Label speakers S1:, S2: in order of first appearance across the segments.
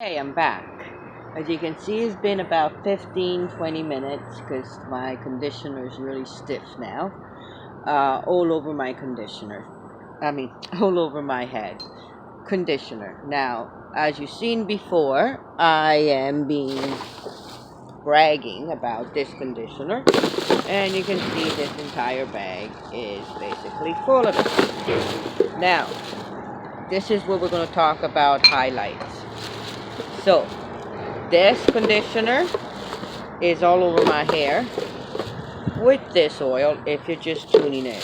S1: Hey, I'm back. As you can see, it's been about 15-20 minutes because my conditioner is really stiff now. All over my conditioner. I mean, all over my head. Conditioner. Now, as you've seen before, I am being bragging about this conditioner. And you can see this entire bag is basically full of it. Now, this is where we're going to talk about highlights. So, this conditioner is all over my hair with this oil if you're just tuning in.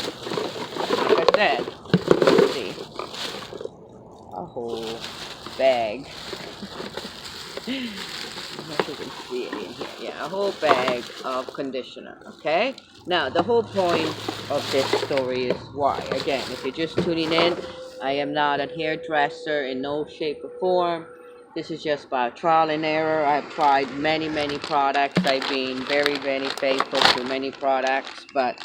S1: Like I said, see, a whole bag. I don't know if you can see it in here. Yeah, a whole bag of conditioner, okay? Now, the whole point of this story is why. Again, if you're just tuning in, I am not a hairdresser in no shape or form. This is just by trial and error. I've tried many products. I've been very faithful to many products, but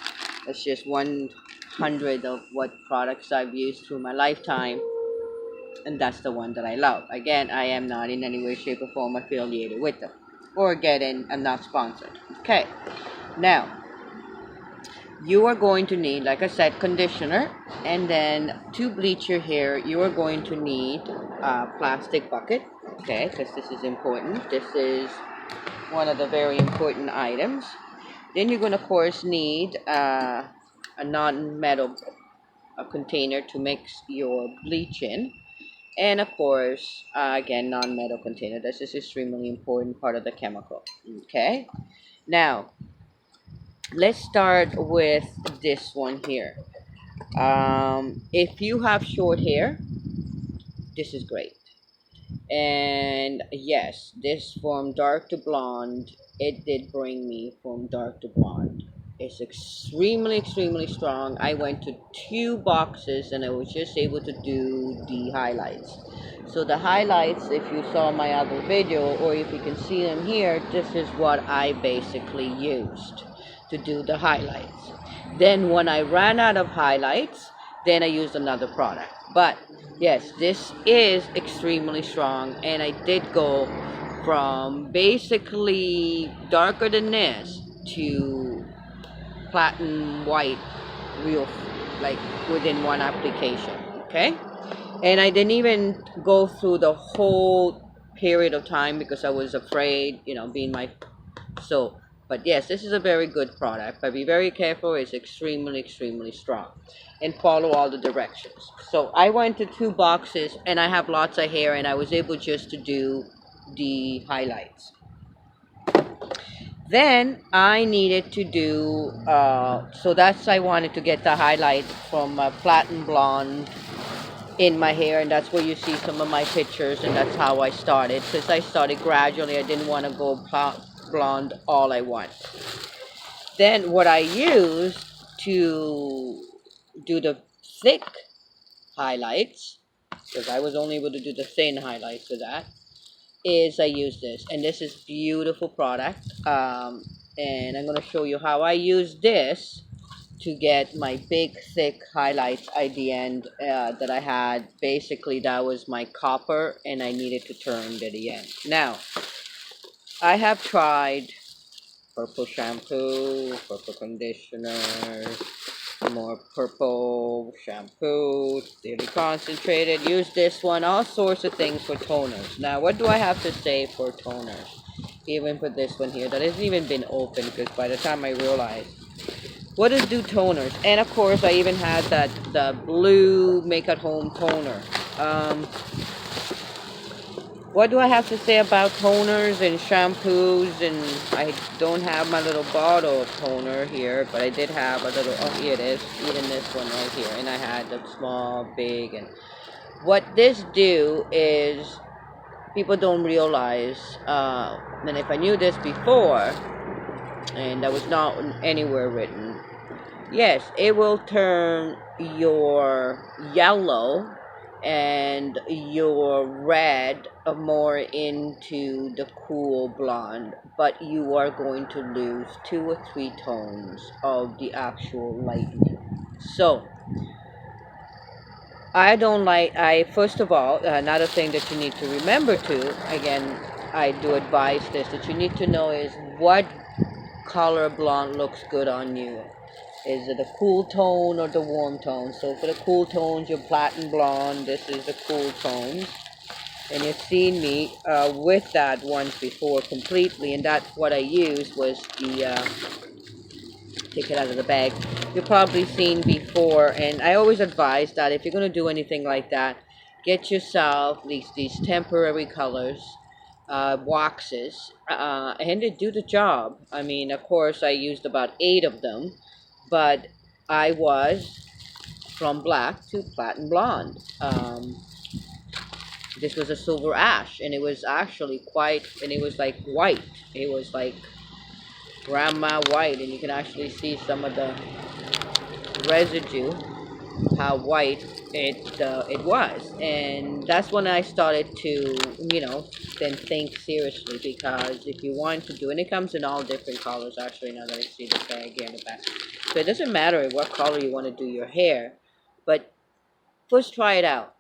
S1: it's just 100 of what products I've used through my lifetime, and that's the one that I love. Again, I am not in any way, shape, or form affiliated with them, or getting. I'm not sponsored. Okay, now you are going to need, like I said, conditioner, and then to bleach your hair, you are going to need a plastic bucket. Okay, because this is important. This is one of the very important items. Then you're going to, of course, need a non-metal container to mix your bleach in. And of course, again, non-metal container. This is extremely important part of the chemical. Okay. Now, let's start with this one here. If you have short hair, this is great. And yes, this from dark to blonde, it did bring me from dark to blonde. It's extremely strong. I went to 2 boxes and I was just able to do the highlights. So the highlights, if you saw my other video or if you can see them here, this is what I basically used to do the highlights. Then when I ran out of highlights, then I used another product. But yes, this is extremely strong, and I did go from basically darker than this to platinum white real, like, within one application. Okay, and I didn't even go through the whole period of time because I was afraid, being my so. But yes, this is a very good product, but be very careful. It's extremely strong, and follow all the directions. So I went to 2 boxes, and I have lots of hair, and I was able just to do the highlights. Then I needed to do, so that's, I wanted to get the highlights from platinum blonde in my hair, and that's where you see some of my pictures, and that's how I started. Since I started gradually, I didn't want to go blonde all I want. Then what I used to do the thick highlights, because I was only able to do the thin highlights for that, is I use this, and this is beautiful product. And I'm going to show you how I use this to get my big thick highlights at the end that I had. Basically, that was my copper, and I needed to turn at the end. Now, I have tried purple shampoo, purple conditioner, more purple shampoo, really concentrated. Use this one, all sorts of things for toners. Now, what do I have to say for toners? Even for this one here that hasn't even been opened, because by the time I realized what is do toners, and of course I even had the blue make at home toner. What do I have to say about toners and shampoos? And I don't have my little bottle of toner here, but I did have a little, oh, here it is, even this one right here. And I had the small, big, and what this do is, people don't realize, and if I knew this before, and that was not anywhere written, yes, it will turn your yellow and your red more into the cool blonde, but you are going to lose 2 or 3 tones of the actual lightning. So I don't like, first of all, another thing that you need to remember too, again, I do advise this, that you need to know is what color blonde looks good on you. Is it a cool tone or the warm tone? So for the cool tones, your platinum blonde, this is the cool tones. And you've seen me with that once before completely, and that's what I used was the take it out of the bag. You've probably seen before, and I always advise that if you're going to do anything like that, get yourself these temporary colors, waxes, and they do the job. I mean, of course, I used about 8 of them, but I was from black to platinum blonde. This was a silver ash, and it was actually quite, and it was like white. It was like grandma white, and you can actually see some of the residue, how white it was. And that's when I started to, then think seriously, because if you want to do, and it comes in all different colors actually, now that I see the bag here in the back, so it doesn't matter what color you want to do your hair, but first try it out,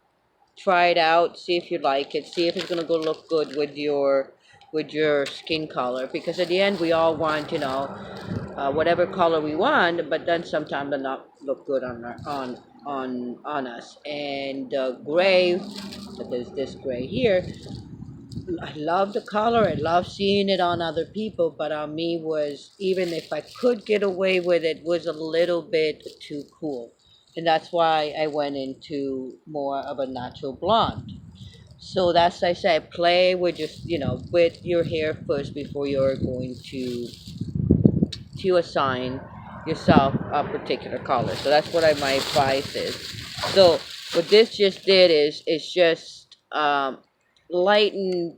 S1: see if you like it, see if it's going to go look good with your skin color, because at the end we all want, whatever color we want, but then sometimes they're not look good on on us. And gray, there's this gray here, I love the color, I love seeing it on other people, but on me was, even if I could get away with it, was a little bit too cool. And that's why I went into more of a natural blonde. So that's, I said, play with just, with your hair first before you're going to assign yourself a particular color. So that's what my advice is. So what this just did is it's just lightened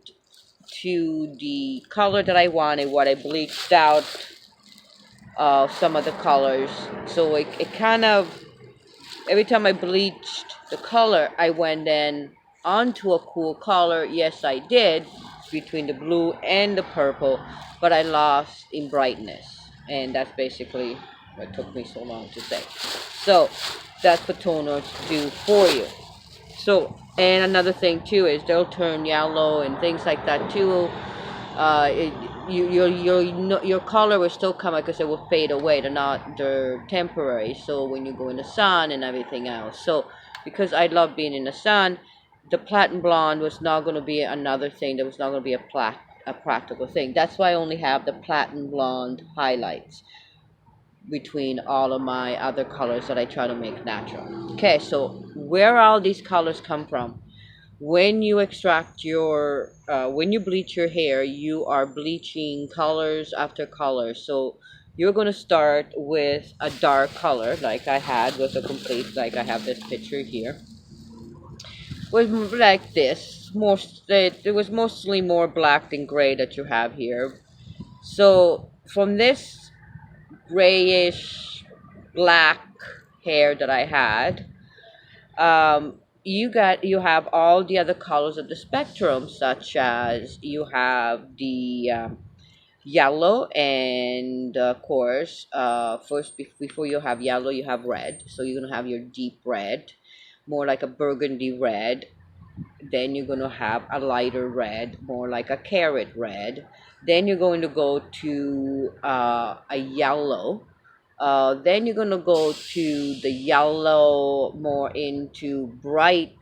S1: to the color that I wanted, what I bleached out some of the colors. So it kind of, every time I bleached the color, I went then onto a cool color. Yes, I did, between the blue and the purple, but I lost in brightness. And that's basically what took me so long to say. So that's what toners do for you. So, and another thing too is they'll turn yellow and things like that too. It, your color will still come out because it will fade away. They're temporary. So when you go in the sun and everything else. So because I love being in the sun, the platinum blonde was not going to be another thing. That was not going to be a practical thing. That's why I only have the platinum blonde highlights between all of my other colors that I try to make natural. Okay, so where all these colors come from? When you extract when you bleach your hair, you are bleaching colors after color. So you're going to start with a dark color, like I had with a complete, like I have this picture here, was like this. It was mostly more black than gray that you have here. So from this grayish black hair that I had, you have all the other colors of the spectrum, such as you have the yellow, and of course, first before you have yellow, you have red. So you're gonna have your deep red, more like a burgundy red. Then you're gonna have a lighter red, more like a carrot red. Then you're going to go to a yellow. Then you're gonna go to the yellow, more into bright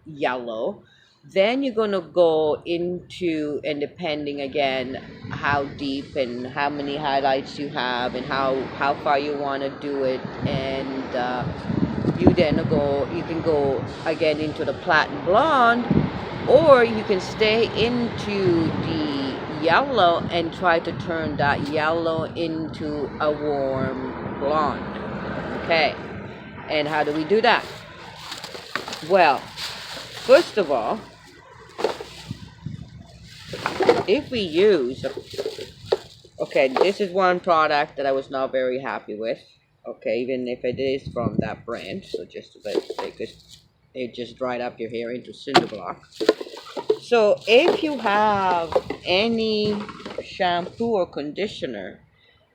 S1: yellow. Then you're gonna go into, and depending again how deep and how many highlights you have and how far you want to do it, and you can go again into the platinum blonde, or you can stay into the yellow and try to turn that yellow into a warm blonde. Okay, and how do we do that? Well, first of all, if we use, okay, this is one product that I was not very happy with. Okay, even if it is from that brand, so just because it just dried up your hair into cinder block. So if you have any shampoo or conditioner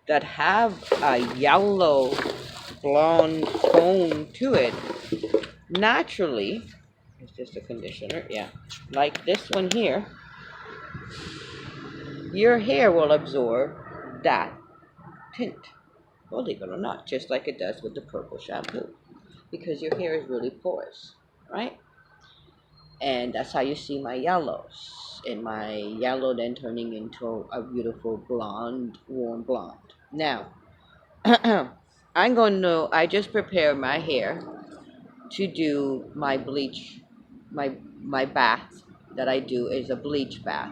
S1: that have a yellow blonde tone to it, naturally, is this a conditioner? Yeah. Like this one here, your hair will absorb that tint. Believe it or not, just like it does with the purple shampoo. Because your hair is really porous, right? And that's how you see my yellows. And my yellow then turning into a beautiful blonde, warm blonde. Now, I just prepared my hair to do my bleach, my bath that I do is a bleach bath.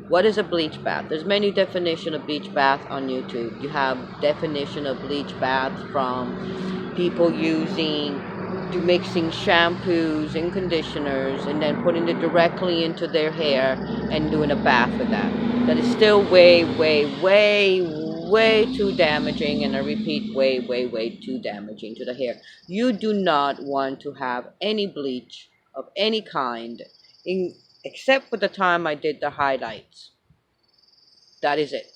S1: What is a bleach bath? There's many definition of bleach bath on YouTube. You have definition of bleach bath from people mixing shampoos and conditioners and then putting it directly into their hair and doing a bath with that. That is still way, way, way, way too damaging, and I repeat, way, way, way too damaging to the hair. You do not want to have any bleach of any kind, except for the time I did the highlights. That is it.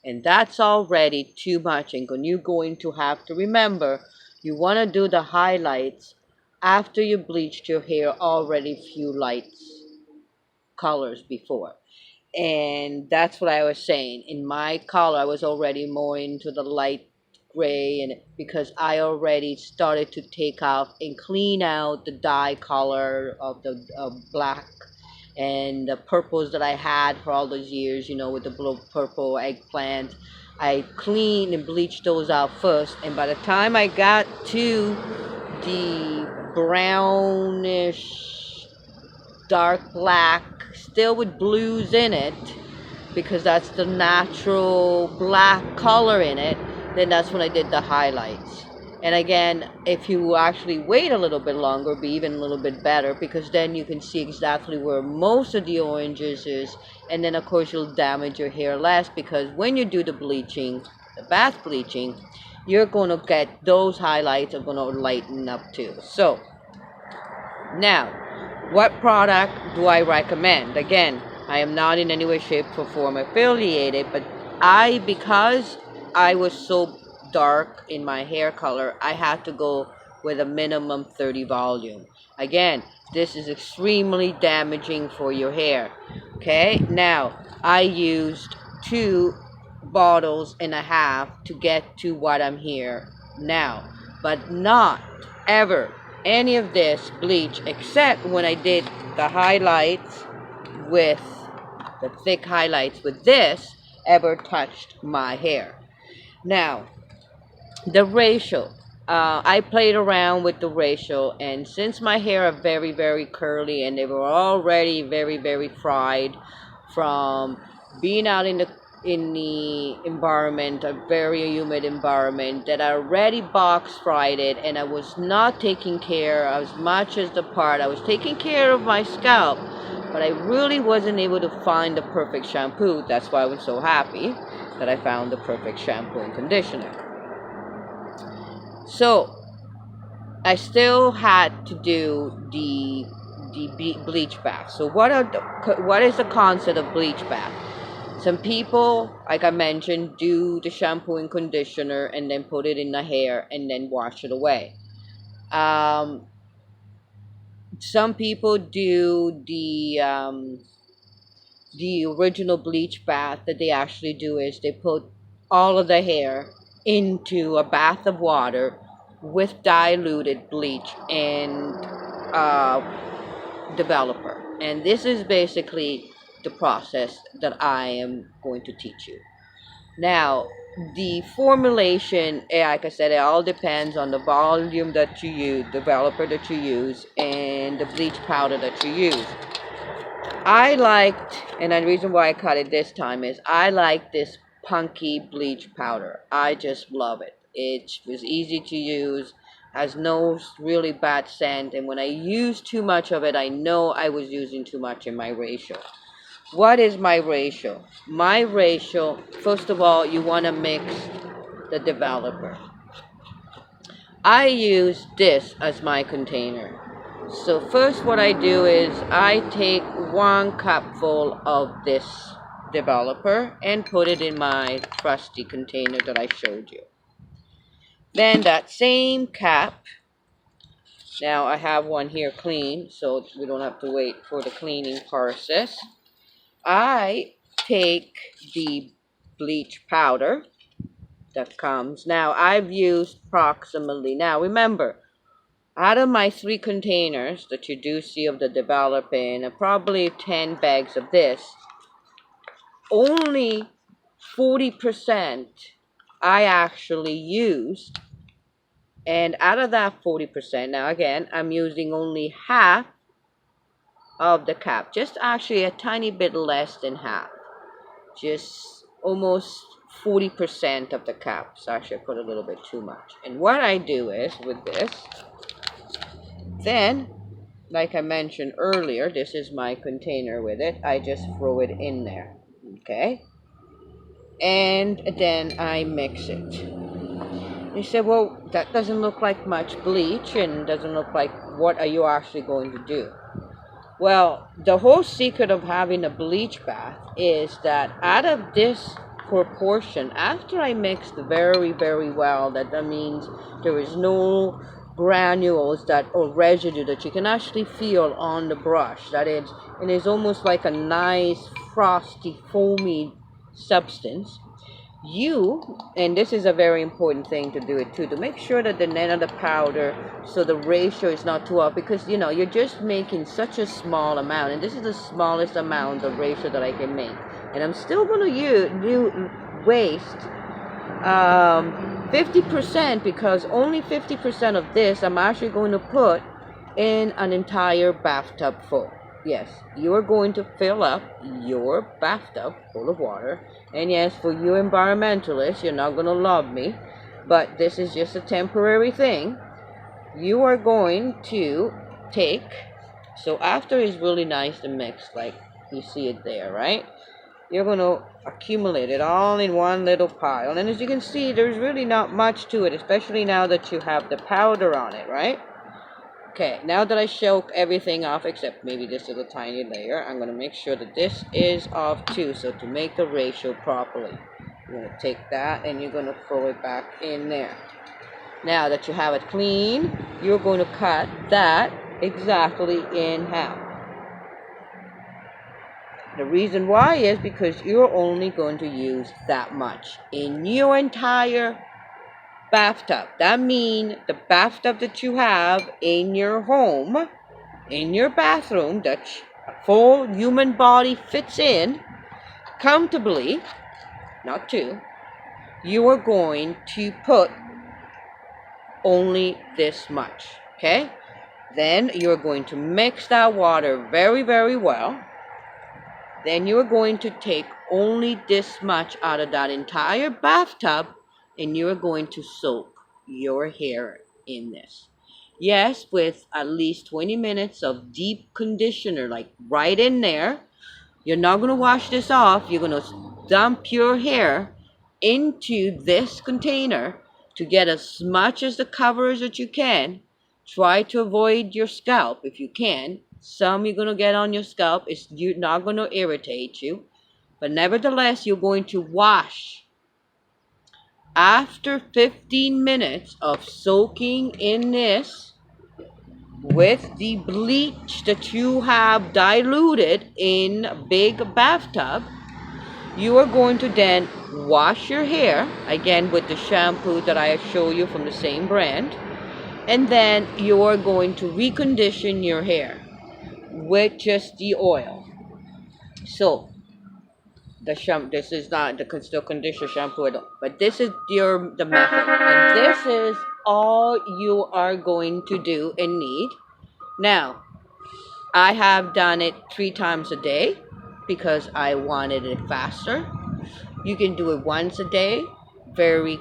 S1: And that's already too much. And you're going to have to remember, you want to do the highlights after you bleached your hair already few lights colors before. And that's what I was saying. In my color, I was already more into the light gray, and because I already started to take off and clean out the dye color of the black and the purples that I had for all those years, with the blue purple eggplant. I cleaned and bleached those out first, and by the time I got to the brownish dark black, still with blues in it, because that's the natural black color in it, then that's when I did the highlights. And again, if you actually wait a little bit longer, be even a little bit better, because then you can see exactly where most of the oranges is, and then of course you'll damage your hair less, because when you do the bleaching, the bath bleaching, you're going to get those highlights are going to lighten up too. So now, what product do I recommend? Again, I am not in any way, shape, or form affiliated, but because I was so dark in my hair color, I had to go with a minimum 30 volume. Again, this is extremely damaging for your hair. Okay, now I used 2.5 bottles to get to what I'm here now, but not ever any of this bleach except when I did the highlights with the thick highlights with this ever touched my hair. Now, the ratio. I played around with the ratio, and since my hair are very, very curly and they were already very, very fried from being out in the environment, a very humid environment, that I already box fried it, and I was not taking care as much as the part. I was taking care of my scalp, but I really wasn't able to find the perfect shampoo. That's why I was so happy that I found the perfect shampoo and conditioner. So I still had to do the bleach bath. So what is the concept of bleach bath? Some people, like I mentioned, do the shampoo and conditioner and then put it in the hair and then wash it away. Some people do the original bleach bath. That they actually do is they put all of the hair into a bath of water with diluted bleach and developer. And this is basically the process that I am going to teach you. Now, the formulation, like I said, it all depends on the volume that you use, developer that you use, and the bleach powder that you use. I liked, and the reason why I cut it this time is I like this punky bleach powder. I just love it. It was easy to use, has no really bad scent, and when I use too much of it, I know I was using too much in my ratio. What is my ratio? My ratio, first of all, you want to mix the developer. I use this as my container. So first what I do is I take 1 cupful of this developer and put it in my trusty container that I showed you. Then that same cap, Now I have one here clean, so we don't have to wait for the cleaning process. I take the bleach powder that comes. Now I've used approximately, now remember, out of my 3 containers that you do see of the developing, probably 10 bags of this, only 40% I actually used. And out of that 40%, now again, I'm using only half of the cap. Just actually a tiny bit less than half. Just almost 40% of the cap. So actually I put a little bit too much. And what I do is, with this, then, like I mentioned earlier, this is my container with it. I just throw it in there. Okay? And then I mix it. You said, well, that doesn't look like much bleach and doesn't look like, what are you actually going to do? Well, the whole secret of having a bleach bath is that out of this proportion, after I mixed very, very well, that means there is no granules that or residue that you can actually feel on the brush. That is, and it's almost like a nice frosty, foamy substance. And this is a very important thing to do it too, to make sure that the net of the powder, so the ratio is not too off, because you're just making such a small amount, and this is the smallest amount of ratio that I can make, and I'm still going to waste 50%, because only 50% of this I'm actually going to put in an entire bathtub full. Yes, you are going to fill up your bathtub full of water. And yes, for you environmentalists, you're not going to love me, but this is just a temporary thing. You are going to take, so after it's really nice and mixed, like you see it there, right? You're going to accumulate it all in one little pile. And as you can see, there's really not much to it, especially now that you have the powder on it, right? Okay, now that I shook everything off, except maybe this little tiny layer, I'm going to make sure that this is off too. So to make the ratio properly, you're going to take that and you're going to throw it back in there. Now that you have it clean, you're going to cut that exactly in half. The reason why is because you're only going to use that much in your entire bathtub. That means the bathtub that you have in your home, in your bathroom, that a full human body fits in comfortably, not two, you are going to put only this much. Okay? Then you're going to mix that water very, very well. Then you're going to take only this much out of that entire bathtub, and you're going to soak your hair in this. Yes, with at least 20 minutes of deep conditioner, like right in there. You're not going to wash this off. You're going to dump your hair into this container to get as much as the coverage that you can. Try to avoid your scalp if you can. Some you're going to get on your scalp. You're not going to irritate you. But nevertheless, you're going to wash. After 15 minutes of soaking in this with the bleach that you have diluted in a big bathtub, you are going to then wash your hair, again with the shampoo that I show you from the same brand, and then you are going to recondition your hair with just the oil. So this is not the still conditioner shampoo at all, but this is the method, and this is all you are going to do and need. Now, I have done it 3 times a day because I wanted it faster. You can do it once a day, very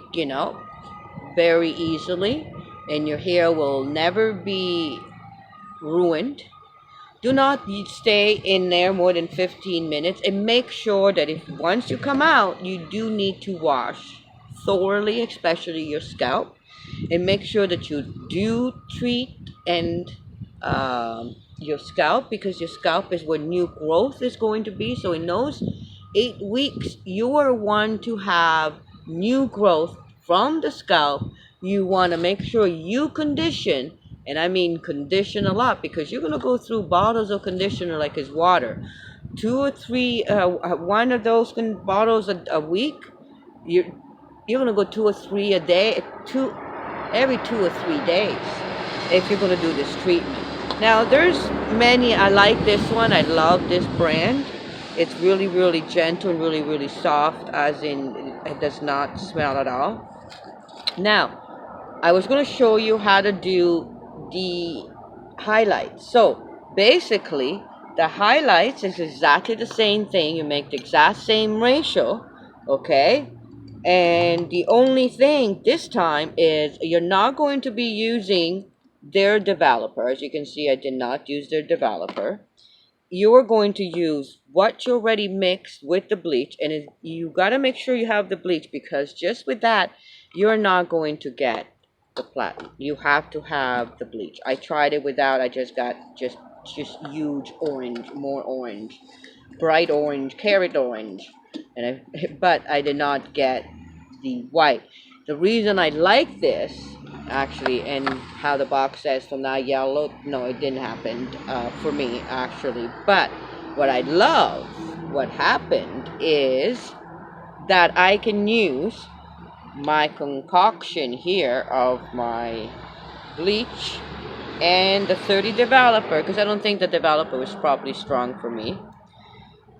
S1: easily, and your hair will never be ruined. Do not stay in there more than 15 minutes, and make sure that if once you come out, you do need to wash thoroughly, especially your scalp, and make sure that you do treat and your scalp, because your scalp is where new growth is going to be. So in those 8 weeks, you are one to have new growth from the scalp. You want to make sure you condition And I mean condition a lot, because you're going to go through bottles of conditioner like it's water. 2 or 3, one of those bottles a week. You're going to go 2 or 3 a day, every 2 or 3 days, if you're going to do this treatment. Now, there's many. I like this one. I love this brand. It's really, really gentle and really, really soft, as in it does not smell at all. Now, I was going to show you how to do the highlights. So, basically, the highlights is exactly the same thing. You make the exact same ratio, okay? And the only thing this time is you're not going to be using their developer. As you can see, I did not use their developer. You are going to use what you already mixed with the bleach, and you got to make sure you have the bleach, because just with that, you're not going to get the platinum. You have to have the bleach. I tried it without. I just got just huge orange, more orange, bright orange, carrot orange, but I did not get the white. The reason I like this, actually, and how the box says from now yellow, no, it didn't happen for me, actually. But what I love, what happened is that I can use my concoction here of my bleach and the 30 developer, because I don't think the developer was properly strong for me.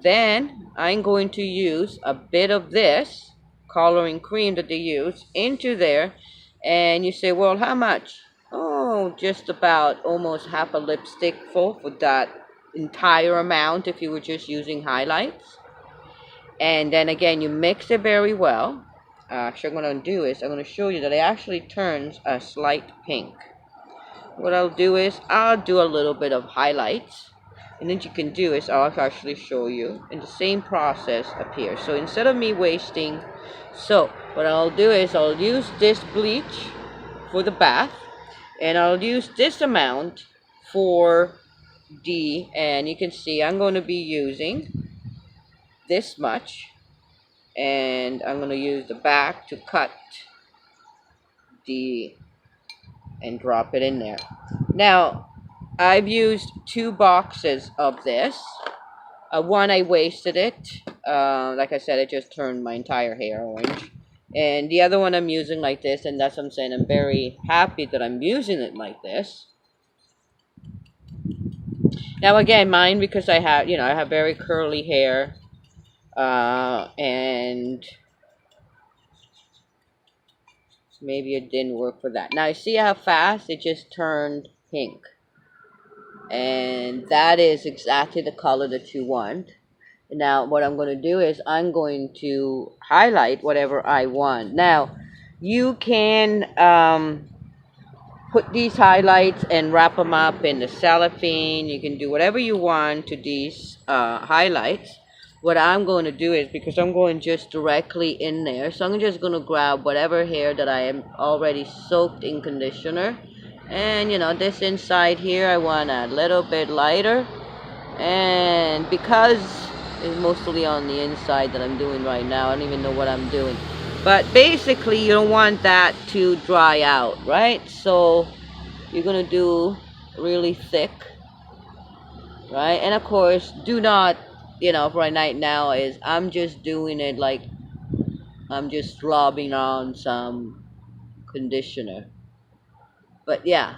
S1: Then I'm going to use a bit of this coloring cream that they use into there. And you say, well, how much? Oh, just about almost half a lipstick full for that entire amount if you were just using highlights. And then again, you mix it very well. Actually, what I'm going to do is I'm going to show you that it actually turns a slight pink. What I'll do is I'll do a little bit of highlights. And then you can do is I'll actually show you in the same process up here. So instead of me wasting, so what I'll do is I'll use this bleach for the bath, and I'll use this amount for and you can see I'm going to be using this much, and I'm going to use the back to cut and drop it in there. Now, I've used 2 boxes of this. One, I wasted it. Like I said, it just turned my entire hair orange. And the other one I'm using like this, and that's what I'm saying. I'm very happy that I'm using it like this. Now, again, mine, because I have, I have very curly hair. And maybe it didn't work for that. Now, you see how fast it just turned pink. And that is exactly the color that you want. Now, what I'm going to do is I'm going to highlight whatever I want. Now, you can put these highlights and wrap them up in the cellophane. You can do whatever you want to these highlights. What I'm going to do is, because I'm going just directly in there, so I'm just going to grab whatever hair that I am already soaked in conditioner. And, this inside here, I want a little bit lighter. And because it's mostly on the inside that I'm doing right now, I don't even know what I'm doing. But basically, you don't want that to dry out, right? So you're going to do really thick, right? And of course, do not, for right now is I'm just doing it like I'm just slobbing on some conditioner. But yeah,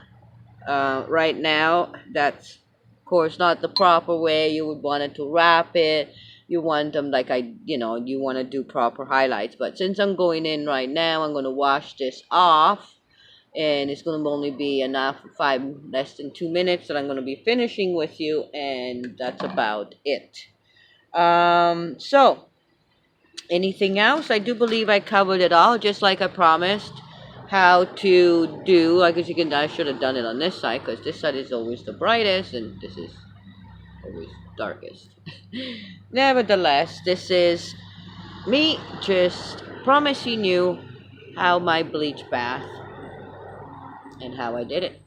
S1: right now, that's, of course, not the proper way. You would want it to wrap it. You want them like you want to do proper highlights. But since I'm going in right now, I'm going to wash this off. And it's going to only be enough for less than 2 minutes that I'm going to be finishing with you. And that's about it. So, anything else? I do believe I covered it all, just like I promised. How to do, like, as you can, I should have done it on this side, because this side is always the brightest and this is always darkest. Nevertheless, this is me just promising you how my bleach bath and how I did it.